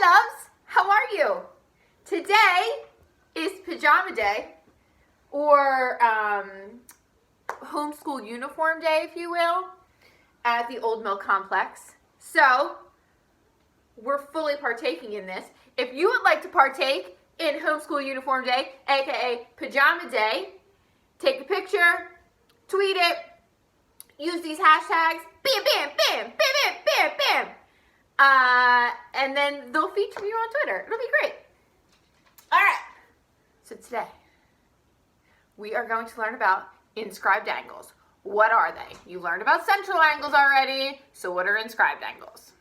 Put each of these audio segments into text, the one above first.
loves, how are you? Today is pajama day, or homeschool uniform day, if you will, at the Old Mill Complex. So, we're fully partaking in this. If you would like to partake in homeschool uniform day, aka pajama day, take a picture, tweet it, use these hashtags, bam, bam, bam, bam, bam, bam, bam. And then they'll feature you on Twitter. It'll be great. All right. So today, we are going to learn about inscribed angles. What are they? You learned about central angles already. So what are inscribed angles?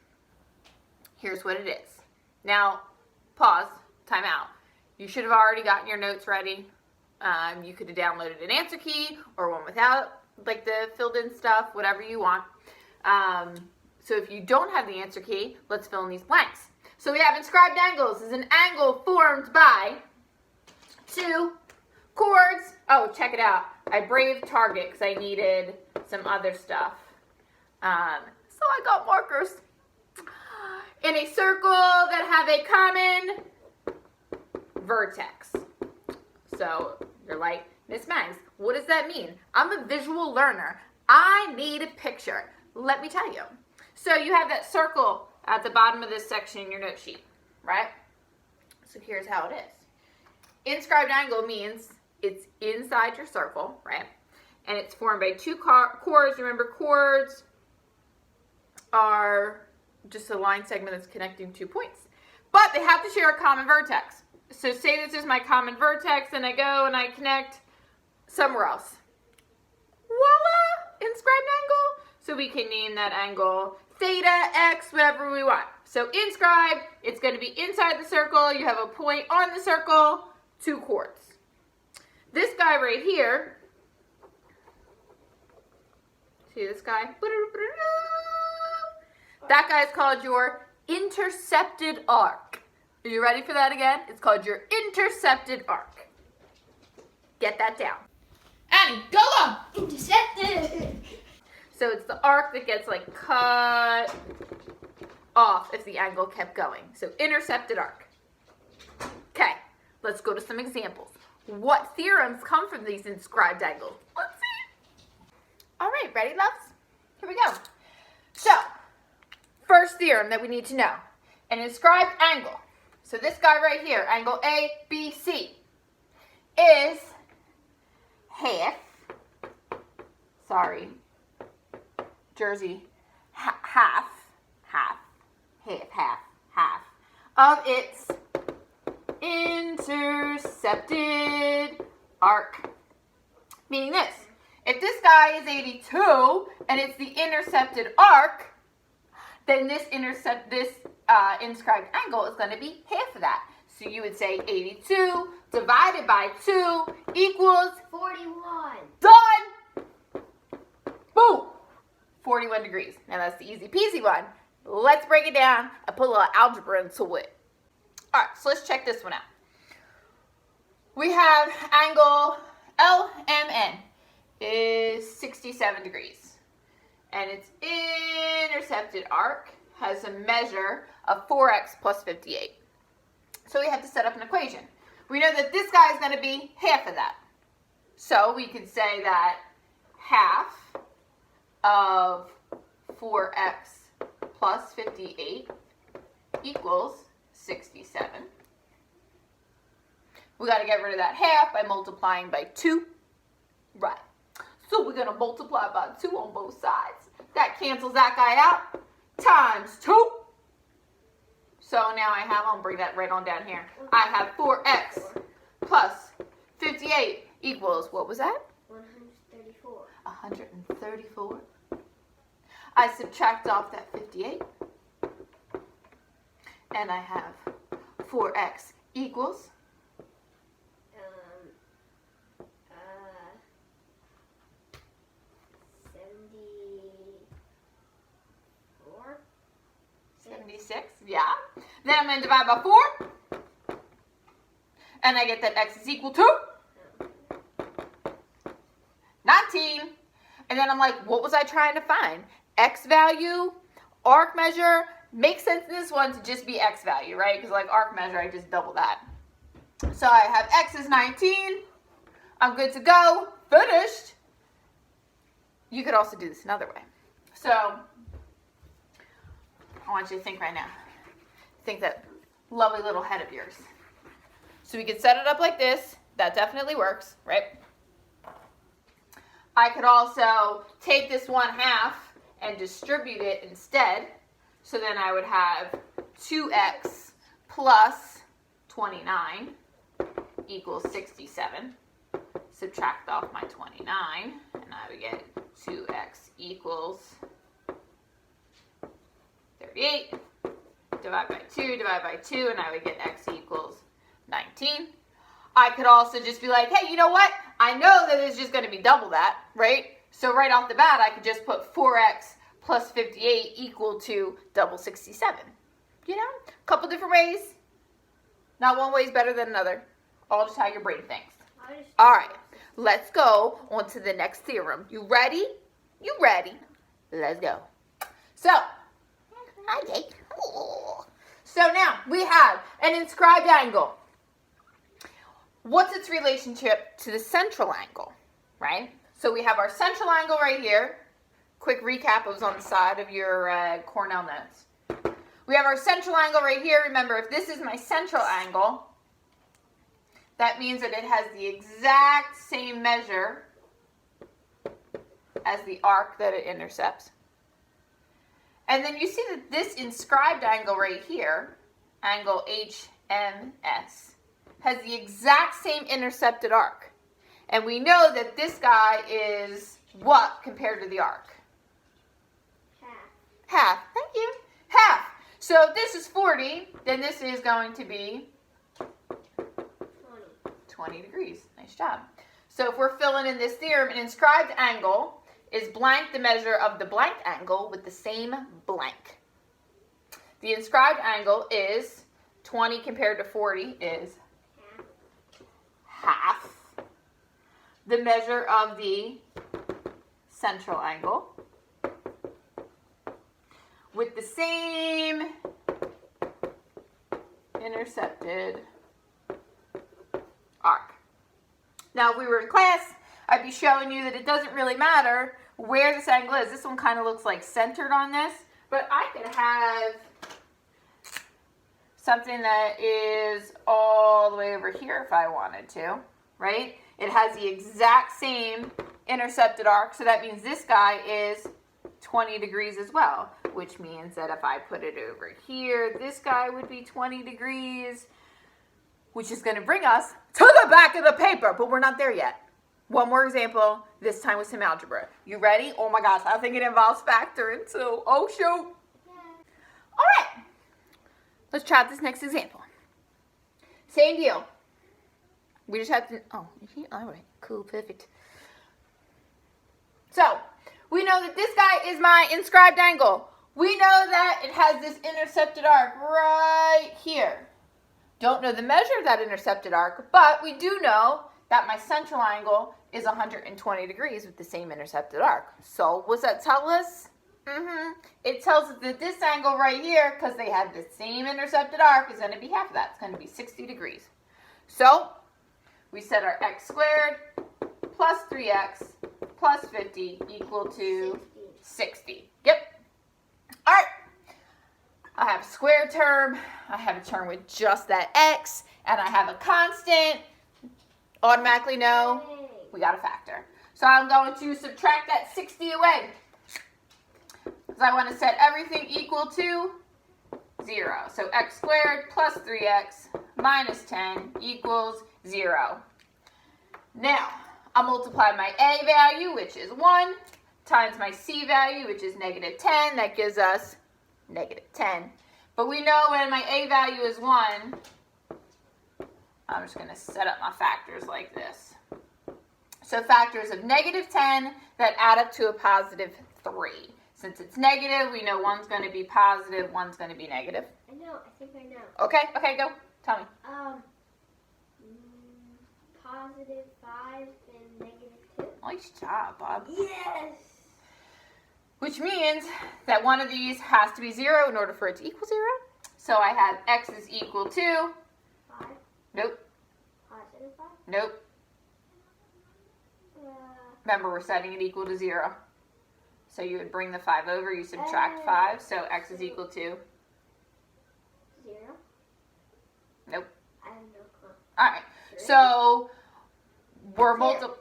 Here's what it is. Now, pause, time out. You should have already gotten your notes ready. You could have downloaded an answer key or one without, like the filled in stuff, whatever you want. So if you don't have the answer key, let's fill in these blanks. So we have inscribed angles. This is an angle formed by two chords. Oh, check it out. I braved Target because I needed some other stuff. So I got markers. In a circle that have a common vertex. So you're like, Miss Mags, what does that mean? I'm a visual learner. I need a picture. Let me tell you. So you have that circle at the bottom of this section in your note sheet, right? So here's how it is. Inscribed angle means it's inside your circle, right? And it's formed by two chords. Remember, chords are just a line segment that's connecting 2 points. But they have to share a common vertex. So say this is my common vertex, and I go and I connect somewhere else. Voila! Inscribed angle. So we can name that angle theta, x, whatever we want. So inscribed, it's going to be inside the circle. You have a point on the circle, two chords. This guy right here, see this guy? That guy is called your intercepted arc. Are you ready for that again? It's called your intercepted arc. Get that down. Annie, go on! Intercepted! So it's the arc that gets like cut off if the angle kept going. So intercepted arc. Okay, let's go to some examples. What theorems come from these inscribed angles? Let's see. All right, ready, loves? Here we go. So, first theorem that we need to know. An inscribed angle. So this guy right here, angle ABC, is half, Jersey, half of its intercepted arc. Meaning this, if this guy is 82 and it's the intercepted arc, then this inscribed angle is going to be half of that. So you would say 82 divided by 2 equals 41. Done! Boom! 41 degrees. Now that's the easy peasy one. Let's break it down and put a little algebra into it. Alright, so let's check this one out. We have angle LMN is 67 degrees. And its intercepted arc has a measure of 4x plus 58. So we have to set up an equation. We know that this guy is going to be half of that. So we could say that half of 4x plus 58 equals 67. We got to get rid of that half by multiplying by 2. Right. So we're going to multiply by 2 on both sides. That cancels that guy out. Times 2. So now I have, I'll bring that right on down here. I have 4x plus 58 equals, what was that? 134. 134. I subtract off that 58. And I have 4x equals 76, yeah. Then I'm going to divide by 4. And I get that x is equal to 19. And then I'm like, what was I trying to find? X value, arc measure, makes sense in this one to just be x value, right? Because like arc measure, I just double that. So I have x is 19. I'm good to go. Finished. You could also do this another way. So I want you to think right now. Think that lovely little head of yours. So we could set it up like this. That definitely works, right? I could also take this 1/2 and distribute it instead. So then I would have 2x plus 29 equals 67. Subtract off my 29, and I would get 2x equals 38. Divide by 2, and I would get x equals 19. I could also just be like, hey, you know what? I know that it's just going to be double that, right? So right off the bat, I could just put 4x plus 58 equal to double 67. You know, a couple different ways. Not one way is better than another. All just how your brain thinks. All right, let's go on to the next theorem. You ready? You ready? Let's go. So, so now we have an inscribed angle. What's its relationship to the central angle, right? So we have our central angle right here. Quick recap, it was on the side of your Cornell notes. We have our central angle right here. Remember, if this is my central angle, that means that it has the exact same measure as the arc that it intercepts. And then you see that this inscribed angle right here, angle HMS, has the exact same intercepted arc. And we know that this guy is what compared to the arc? Half. Thank you. Half. So if this is 40, then this is going to be 20 degrees. Nice job. So if we're filling in this theorem, an inscribed angle is blank the measure of the blank angle with the same blank. The inscribed angle is 20 compared to 40 is half the measure of the central angle with the same intercepted arc. Now, if we were in class, I'd be showing you that it doesn't really matter where this angle is. This one kind of looks like centered on this, but I could have something that is all the way over here if I wanted to, right? It has the exact same intercepted arc, so that means this guy is 20 degrees as well, which means that if I put it over here, this guy would be 20 degrees, which is going to bring us to the back of the paper, but we're not there yet. One more example, this time with some algebra. You ready? Oh my gosh, I think it involves factoring, so oh shoot. All right, let's try out this next example. Same deal. We just have to, all right, cool, perfect. So, we know that this guy is my inscribed angle. We know that it has this intercepted arc right here. Don't know the measure of that intercepted arc, but we do know that my central angle is 120 degrees with the same intercepted arc. So what's that tell us? It tells us that this angle right here, because they have the same intercepted arc, is going to be half of that. It's going to be 60 degrees. So we set our x squared plus 3x plus 50 equal to 60. Yep. All right. I have a square term, I have a term with just that x, and I have a constant. Automatically know we got a factor. So I'm going to subtract that 60 away, because I want to set everything equal to 0. So x squared plus 3x minus 10 equals 0. Now, I'll multiply my a value, which is 1, times my c value, which is negative 10. That gives us negative 10. But we know when my a value is 1, I'm just going to set up my factors like this. So factors of negative 10 that add up to a positive 3. Since it's negative, we know one's going to be positive, one's going to be negative. I know, I think I know. Okay, go. Tell me. Positive 5 and negative 2. Nice job, Bob. Yes! which means that one of these has to be 0 in order for it to equal 0. So I have x is equal to 5. Nope. Positive 5. Nope. Remember, we're setting it equal to 0. So you would bring the 5 over, you subtract 5, so x is equal to 0. Nope. I have no clue. All right. So we're 2.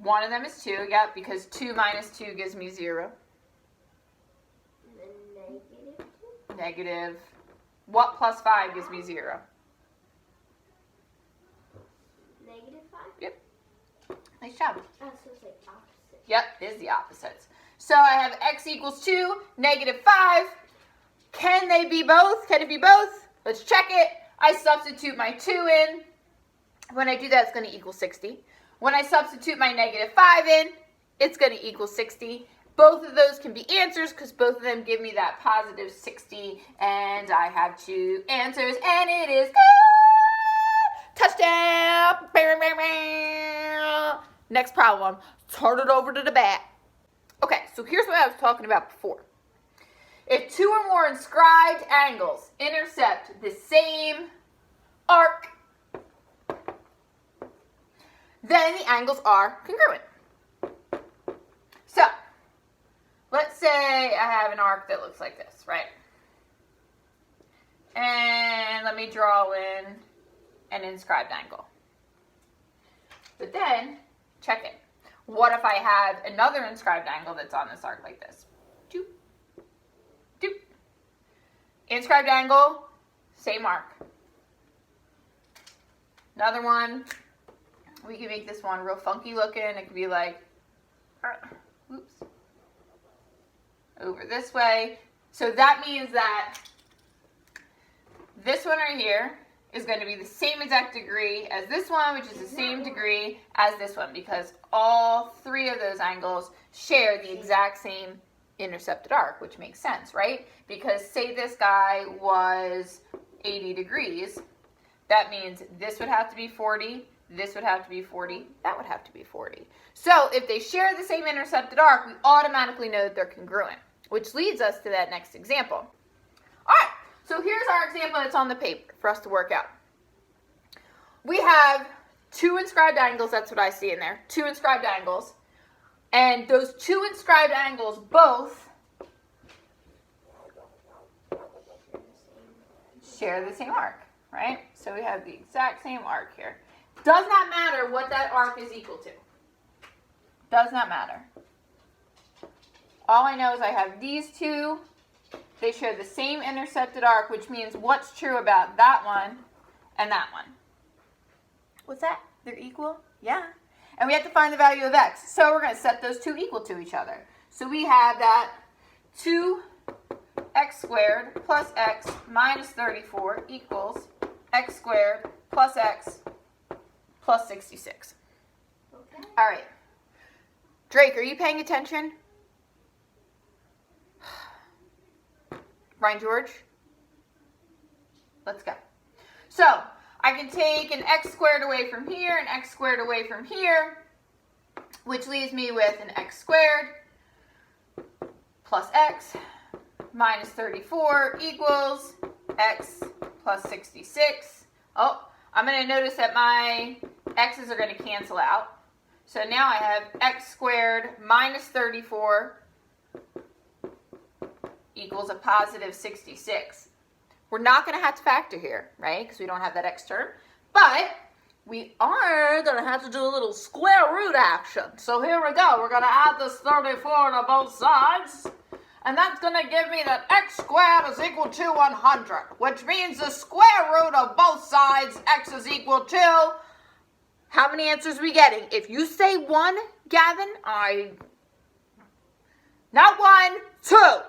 one of them is 2, yep, because 2 minus 2 gives me 0. And then negative 2. Negative. What plus 5 gives me 0? Negative 5? Yep. Nice job. Oh, so it's like opposite. Yep, is the opposites. So I have x equals 2, negative 5. Can they be both? Can it be both? Let's check it. I substitute my 2 in. When I do that, it's going to equal 60. When I substitute my negative 5 in, it's going to equal 60. Both of those can be answers because both of them give me that positive 60. And I have 2 answers, and it is good. Touchdown. Next problem. Turn it over to the bat. Okay, so here's what I was talking about before. If 2 or more inscribed angles intercept the same arc, then the angles are congruent. So, let's say I have an arc that looks like this, right? And let me draw in an inscribed angle. But then, check it. What if I have another inscribed angle that's on this arc like this? Doop, doop. Inscribed angle, same arc. Another one. We can make this one real funky looking. It could be like, oops, over this way. So that means that this one right here is going to be the same exact degree as this one, which is the same degree as this one, because all 3 of those angles share the exact same intercepted arc, which makes sense, right? Because say this guy was 80 degrees, that means this would have to be 40, this would have to be 40, that would have to be 40. So if they share the same intercepted arc, we automatically know that they're congruent, which leads us to that next example. All right, so here's our example that's on the paper for us to work out. We have 2 inscribed angles, that's what I see in there, 2 inscribed angles, and those 2 inscribed angles both share the same arc, right? So we have the exact same arc here. Does not matter what that arc is equal to. Does not matter. All I know is I have these 2. They share the same intercepted arc, which means what's true about that one and that one? What's that? They're equal? Yeah. And we have to find the value of x. So we're going to set those 2 equal to each other. So we have that 2x squared plus x minus 34 equals x squared plus x plus 66. Okay. All right. Drake, are you paying attention? Ryan George? Let's go. So, I can take an x squared away from here, an x squared away from here, which leaves me with an x squared plus x minus 34 equals x plus 66. Oh, I'm going to notice that my x's are going to cancel out. So now I have x squared minus 34 equals a positive 66. We're not going to have to factor here, right? Because we don't have that x term. But we are going to have to do a little square root action. So here we go. We're going to add this 34 to both sides. And that's going to give me that x squared is equal to 100. Which means the square root of both sides, x is equal to... How many answers are we getting? If you say 1, Gavin, not 1, 2.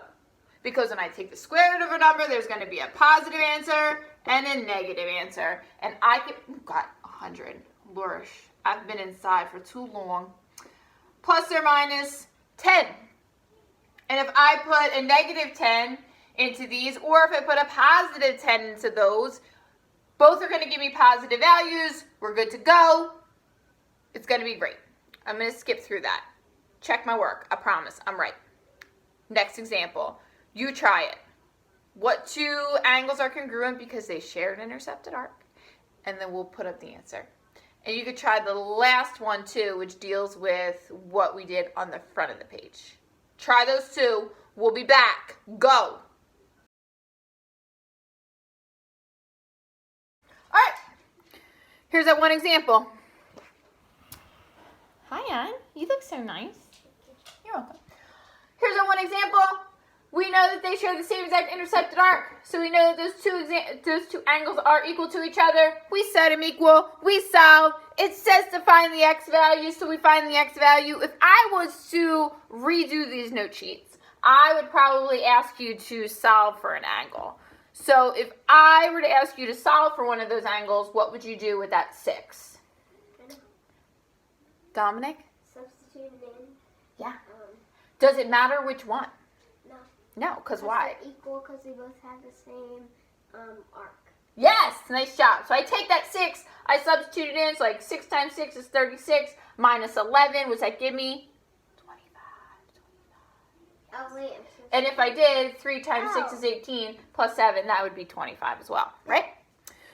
Because when I take the square root of a number, there's going to be a positive answer and a negative answer. And I got 100. Flourish. I've been inside for too long. Plus or minus 10. And if I put a negative 10 into these, or if I put a positive 10 into those, both are going to give me positive values. We're good to go. It's going to be great. I'm going to skip through that. Check my work. I promise. I'm right. next example. You try it. What two angles are congruent because they share an intercepted arc? And then we'll put up the answer. And you could try the last one too, which deals with what we did on the front of the page. Try those two. We'll be back. Go. All right. Here's that one example. Hi, Ann. You look so nice. You're welcome. Here's that one example. We know that they share the same exact intercepted arc. So we know that those two angles are equal to each other. We set them equal. We solve. It says to find the x value, so we find the x value. If I was to redo these note sheets, I would probably ask you to solve for an angle. So if I were to ask you to solve for one of those angles, what would you do with that 6? Dominic? Substitute it in. Yeah. Does it matter which one? No. No, because why? They're equal because they both have the same arc. Yes, nice job. So I take that 6, I substitute it in, so like 6 times 6 is 36, minus 11, what's that give me? 25. Oh, wait. And if I did, 3 times 6 is 18, plus 7, that would be 25 as well, right?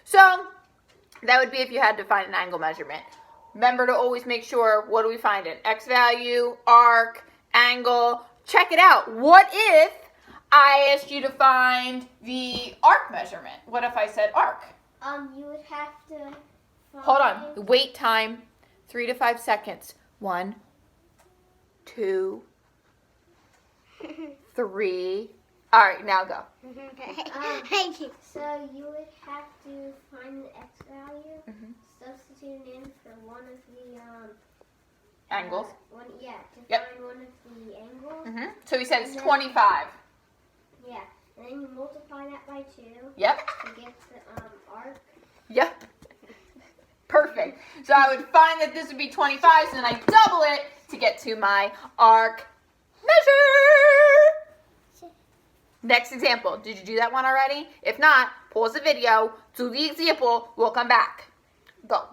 So that would be if you had to find an angle measurement. Remember to always make sure, what do we find in? X value, arc, angle. Check it out. What if I asked you to find the arc measurement? What if I said arc? You would have to find... Hold on. Wait time. 3 to 5 seconds. 1, 2, 3. All right, now go. So you would have to find the x value, substitute it in for one of the Angles. Find one of the angles. So we said it's 25. Yeah, and then you multiply that by 2. Yep. To get the arc. Yep. Perfect. So I would find that this would be 25, so then I double it to get to my arc measure. Next example. Did you do that one already? If not, pause the video, do the example, we'll come back. Go.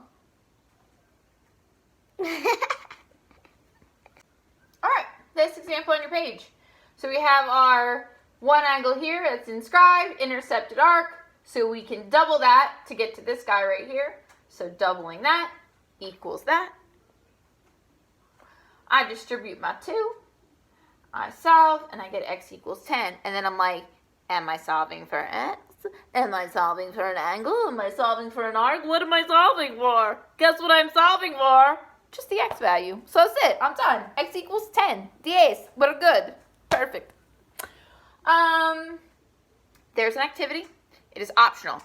All right, this example on your page. So we have our one angle here that's inscribed, intercepted arc. So we can double that to get to this guy right here. So doubling that equals that. I distribute my 2. I solve, and I get x equals 10. And then I'm like, am I solving for x? Am I solving for an angle? Am I solving for an arc? What am I solving for? Guess what I'm solving for? Just the x value. So that's it. I'm done. X equals 10. 10. We're good. Perfect. There's an activity. It is optional.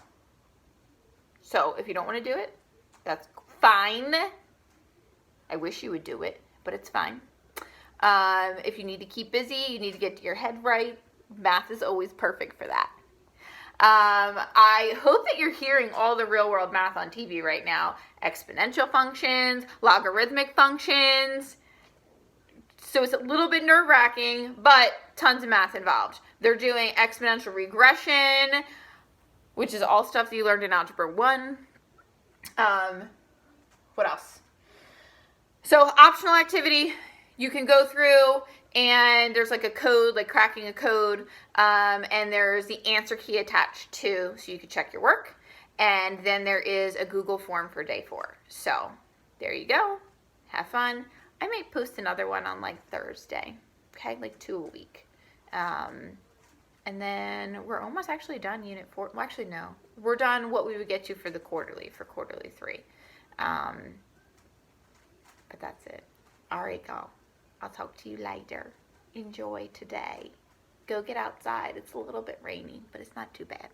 So if you don't want to do it, that's fine. I wish you would do it, but it's fine. If you need to keep busy, you need to get your head right, math is always perfect for that. I hope that you're hearing all the real world math on TV right now. Exponential functions, logarithmic functions. So it's a little bit nerve-wracking, but tons of math involved. They're doing exponential regression, which is all stuff that you learned in Algebra 1. What else? So optional activity, you can go through and there's like a code, like cracking a code, and there's the answer key attached too, so you can check your work. And then there is a Google form for day 4. So there you go. Have fun. I might post another one on like Thursday, okay, like 2 a week. And then we're almost actually done Unit 4. Well, actually, no. We're done what we would get you for the quarterly, for quarterly 3. But that's it. All right, go. I'll talk to you later. Enjoy today. Go get outside. It's a little bit rainy, but it's not too bad.